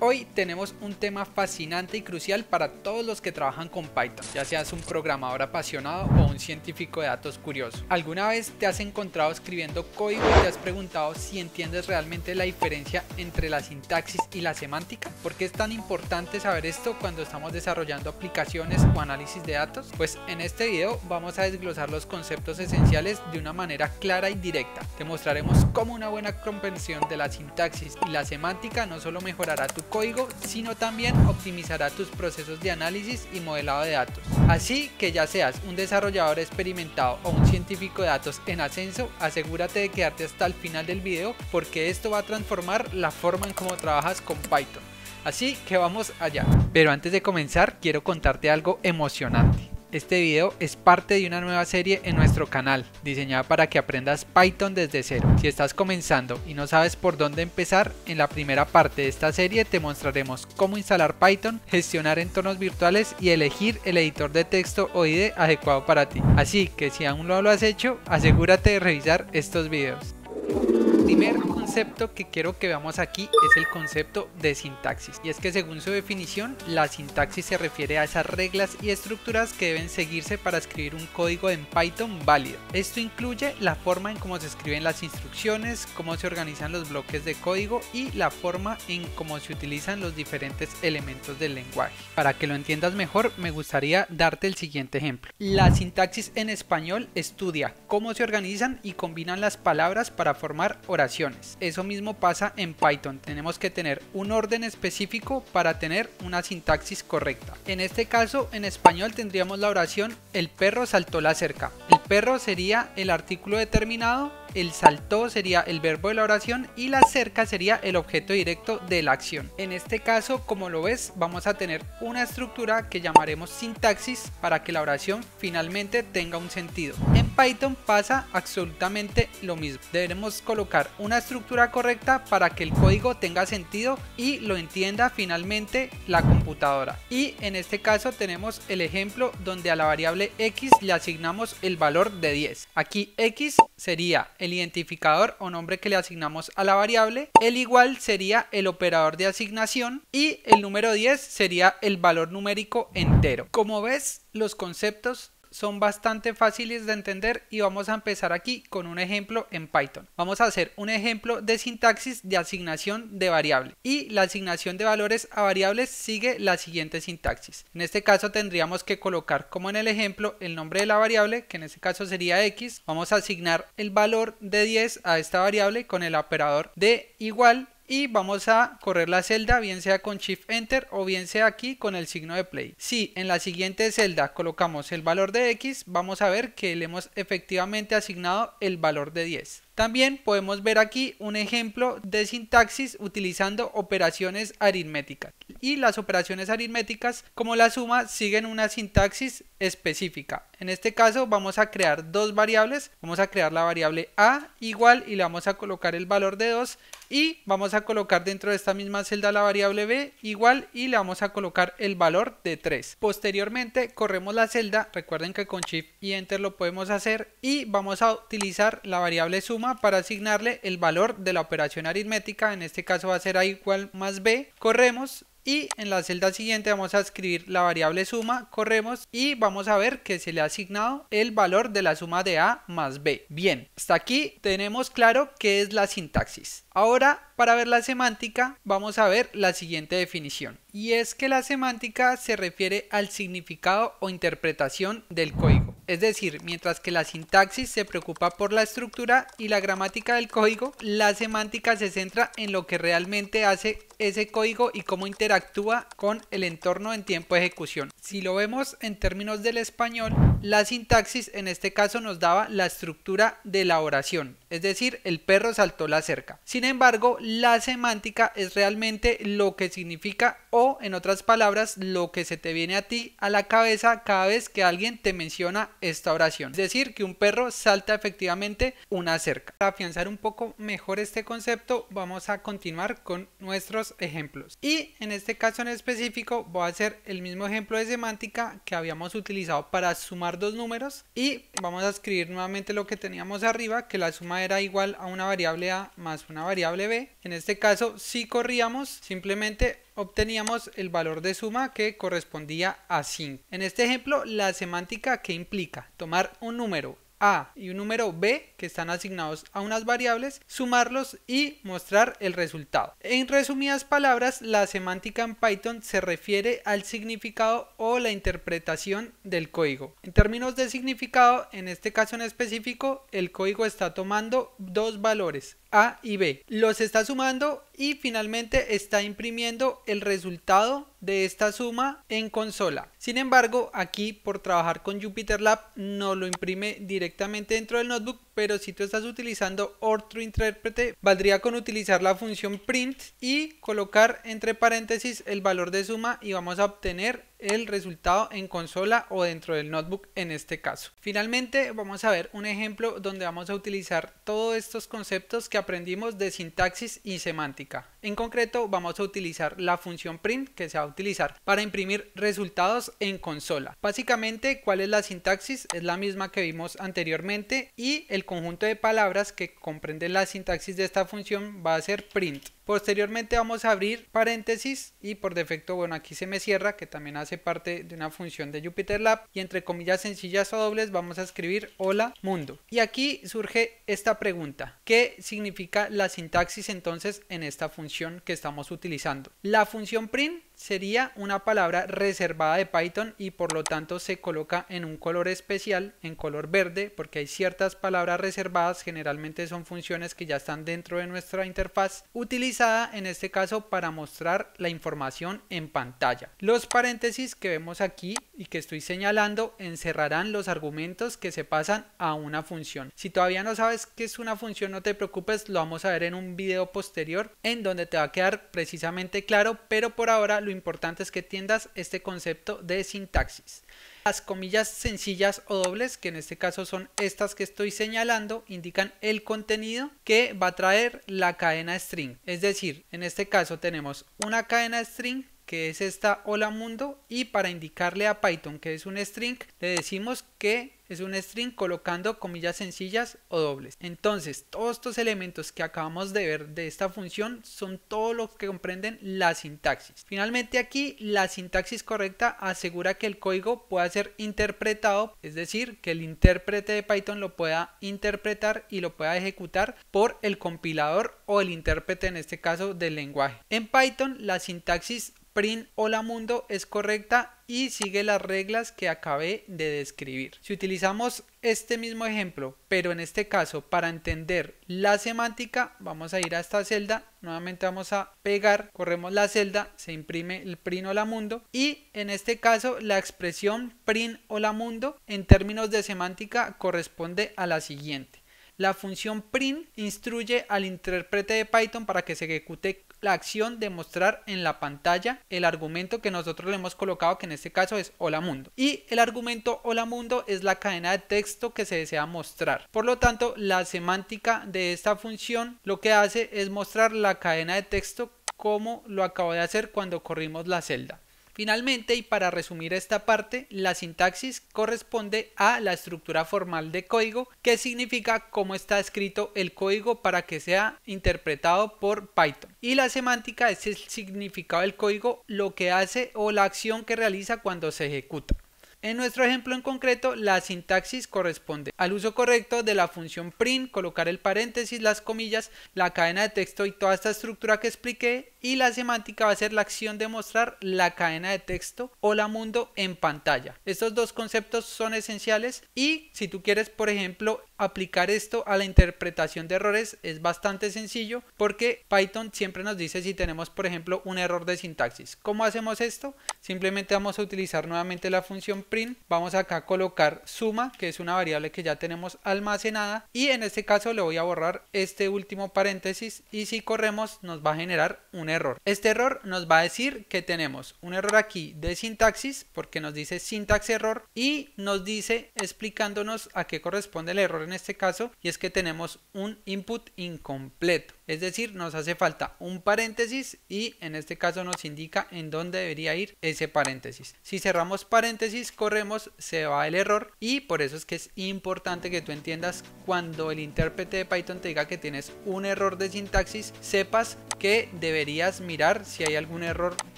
Hoy tenemos un tema fascinante y crucial para todos los que trabajan con Python, ya seas un programador apasionado o un científico de datos curioso. ¿Alguna vez te has encontrado escribiendo código y te has preguntado si entiendes realmente la diferencia entre la sintaxis y la semántica? ¿Por qué es tan importante saber esto cuando estamos desarrollando aplicaciones o análisis de datos? Pues en este video vamos a desglosar los conceptos esenciales de una manera clara y directa. Te mostraremos cómo una buena comprensión de la sintaxis y la semántica no solo mejorará tu código, sino también optimizará tus procesos de análisis y modelado de datos. Así que ya seas un desarrollador experimentado o un científico de datos en ascenso, asegúrate de quedarte hasta el final del video porque esto va a transformar la forma en cómo trabajas con Python. Así que vamos allá. Pero antes de comenzar, quiero contarte algo emocionante. Este video es parte de una nueva serie en nuestro canal, diseñada para que aprendas Python desde cero. Si estás comenzando y no sabes por dónde empezar, en la primera parte de esta serie te mostraremos cómo instalar Python, gestionar entornos virtuales y elegir el editor de texto o IDE adecuado para ti. Así que si aún no lo has hecho, asegúrate de revisar estos videos. El primer concepto que quiero que veamos aquí es el concepto de sintaxis, y es que según su definición, la sintaxis se refiere a esas reglas y estructuras que deben seguirse para escribir un código en Python válido. Esto incluye la forma en cómo se escriben las instrucciones, cómo se organizan los bloques de código y la forma en cómo se utilizan los diferentes elementos del lenguaje. Para que lo entiendas mejor, me gustaría darte el siguiente ejemplo. La sintaxis en español estudia cómo se organizan y combinan las palabras para formar oraciones. Eso mismo pasa en Python. Tenemos que tener un orden específico para tener una sintaxis correcta. En este caso, en español tendríamos la oración el perro saltó la cerca. El perro sería el artículo determinado, el saltó sería el verbo de la oración y la cerca sería el objeto directo de la acción. En este caso, como lo ves, vamos a tener una estructura que llamaremos sintaxis para que la oración finalmente tenga un sentido. En Python pasa absolutamente lo mismo. Debemos colocar una estructura correcta para que el código tenga sentido y lo entienda finalmente la computadora. Y en este caso tenemos el ejemplo donde a la variable x le asignamos el valor de 10. Aquí x sería el identificador o nombre que le asignamos a la variable, el igual sería el operador de asignación y el número 10 sería el valor numérico entero. Como ves, los conceptos son bastante fáciles de entender y vamos a empezar aquí con un ejemplo en Python. Vamos a hacer un ejemplo de sintaxis de asignación de variable y la asignación de valores a variables sigue la siguiente sintaxis. En este caso tendríamos que colocar como en el ejemplo el nombre de la variable, que en este caso sería x. Vamos a asignar el valor de 10 a esta variable con el operador de igual y vamos a correr la celda, bien sea con Shift Enter o bien sea aquí con el signo de play. Si en la siguiente celda colocamos el valor de x, vamos a ver que le hemos efectivamente asignado el valor de 10. También podemos ver aquí un ejemplo de sintaxis utilizando operaciones aritméticas. Y las operaciones aritméticas, como la suma, siguen una sintaxis específica. En este caso vamos a crear dos variables. Vamos a crear la variable a igual y le vamos a colocar el valor de 2 y vamos a colocar dentro de esta misma celda la variable b igual y le vamos a colocar el valor de 3. Posteriormente corremos la celda, recuerden que con Shift y Enter lo podemos hacer, y vamos a utilizar la variable suma para asignarle el valor de la operación aritmética. En este caso va a ser a igual más b. Corremos y en la celda siguiente vamos a escribir la variable suma, corremos y vamos a ver que se le ha asignado el valor de la suma de a más b. Bien, hasta aquí tenemos claro qué es la sintaxis. Ahora, para ver la semántica, vamos a ver la siguiente definición. Y es que la semántica se refiere al significado o interpretación del código. Es decir, mientras que la sintaxis se preocupa por la estructura y la gramática del código, la semántica se centra en lo que realmente hace ese código y cómo interactúa con el entorno en tiempo de ejecución. Si lo vemos en términos del español, la sintaxis en este caso nos daba la estructura de la oración, es decir, el perro saltó la cerca. Sin embargo, la semántica es realmente lo que significa, o en otras palabras, lo que se te viene a ti a la cabeza cada vez que alguien te menciona esta oración. Es decir, que un perro salta efectivamente una cerca. Para afianzar un poco mejor este concepto, vamos a continuar con nuestros ejemplos. Y en este caso en específico voy a hacer el mismo ejemplo de semántica que habíamos utilizado para sumar tomar dos números y vamos a escribir nuevamente lo que teníamos arriba, que la suma era igual a una variable a más una variable b. En este caso, si corríamos, simplemente obteníamos el valor de suma que correspondía a 5. En este ejemplo, la semántica, ¿qué implica? Tomar un número A y un número B que están asignados a unas variables, sumarlos y mostrar el resultado. En resumidas palabras, la semántica en Python se refiere al significado o la interpretación del código. En términos de significado, en este caso en específico, el código está tomando dos valores, A y B, los está sumando y finalmente está imprimiendo el resultado de esta suma en consola. Sin embargo, aquí por trabajar con JupyterLab no lo imprime directamente dentro del notebook, pero si tú estás utilizando otro intérprete, valdría con utilizar la función print y colocar entre paréntesis el valor de suma y vamos a obtener el resultado en consola o dentro del notebook en este caso. Finalmente vamos a ver un ejemplo donde vamos a utilizar todos estos conceptos que aprendimos de sintaxis y semántica. En concreto vamos a utilizar la función print que se va a utilizar para imprimir resultados en consola. Básicamente, ¿cuál es la sintaxis? Es la misma que vimos anteriormente y el conjunto de palabras que comprende la sintaxis de esta función va a ser print. Posteriormente vamos a abrir paréntesis y por defecto, bueno, aquí se me cierra, que también hace parte de una función de JupyterLab, y entre comillas sencillas o dobles vamos a escribir hola mundo. Y aquí surge esta pregunta: ¿qué significa la sintaxis entonces en esta función que estamos utilizando? La función print sería una palabra reservada de Python y por lo tanto se coloca en un color especial, en color verde, porque hay ciertas palabras reservadas, generalmente son funciones que ya están dentro de nuestra interfaz, utilizada en este caso para mostrar la información en pantalla. Los paréntesis que vemos aquí y que estoy señalando encerrarán los argumentos que se pasan a una función. Si todavía no sabes qué es una función, no te preocupes, lo vamos a ver en un video posterior en donde te va a quedar precisamente claro, pero por ahora lo importante es que entiendas este concepto de sintaxis. Las comillas sencillas o dobles, que en este caso son estas que estoy señalando, indican el contenido que va a traer la cadena string. Es decir, en este caso tenemos una cadena string que es esta hola mundo, y para indicarle a Python que es un string le decimos que es un string colocando comillas sencillas o dobles. Entonces todos estos elementos que acabamos de ver de esta función son todos los que comprenden la sintaxis. Finalmente aquí la sintaxis correcta asegura que el código pueda ser interpretado, es decir, que el intérprete de Python lo pueda interpretar y lo pueda ejecutar por el compilador o el intérprete en este caso del lenguaje. En Python la sintaxis print hola mundo es correcta y sigue las reglas que acabé de describir. Si utilizamos este mismo ejemplo, pero en este caso para entender la semántica, vamos a ir a esta celda, nuevamente vamos a pegar, corremos la celda, se imprime el print hola mundo y en este caso la expresión print hola mundo en términos de semántica corresponde a la siguiente. La función print instruye al intérprete de Python para que se ejecute la acción de mostrar en la pantalla el argumento que nosotros le hemos colocado, que en este caso es hola mundo, y el argumento hola mundo es la cadena de texto que se desea mostrar. Por lo tanto, la semántica de esta función lo que hace es mostrar la cadena de texto como lo acabo de hacer cuando corrimos la celda. Finalmente, y para resumir esta parte, la sintaxis corresponde a la estructura formal de código, que significa cómo está escrito el código para que sea interpretado por Python. Y la semántica es el significado del código, lo que hace o la acción que realiza cuando se ejecuta. En nuestro ejemplo en concreto, la sintaxis corresponde al uso correcto de la función print, colocar el paréntesis, las comillas, la cadena de texto y toda esta estructura que expliqué, y la semántica va a ser la acción de mostrar la cadena de texto hola mundo en pantalla. Estos dos conceptos son esenciales y si tú quieres, por ejemplo, aplicar esto a la interpretación de errores es bastante sencillo porque Python siempre nos dice si tenemos, por ejemplo, un error de sintaxis. ¿Cómo hacemos esto? Simplemente vamos a utilizar nuevamente la función print, vamos acá a colocar suma, que es una variable que ya tenemos almacenada, y en este caso le voy a borrar este último paréntesis y si corremos nos va a generar un un error. Este error nos va a decir que tenemos un error aquí de sintaxis, porque nos dice syntax error, y nos dice explicándonos a qué corresponde el error en este caso, y es que tenemos un input incompleto. Es decir, nos hace falta un paréntesis y en este caso nos indica en dónde debería ir ese paréntesis. Si cerramos paréntesis, corremos, se va el error, y por eso es que es importante que tú entiendas cuando el intérprete de Python te diga que tienes un error de sintaxis, sepas que deberías mirar si hay algún error,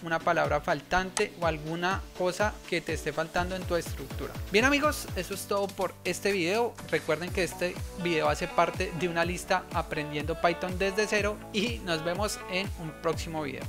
una palabra faltante o alguna cosa que te esté faltando en tu estructura. Bien amigos, eso es todo por este video. Recuerden que este video hace parte de una lista aprendiendo Python desde cero y nos vemos en un próximo video.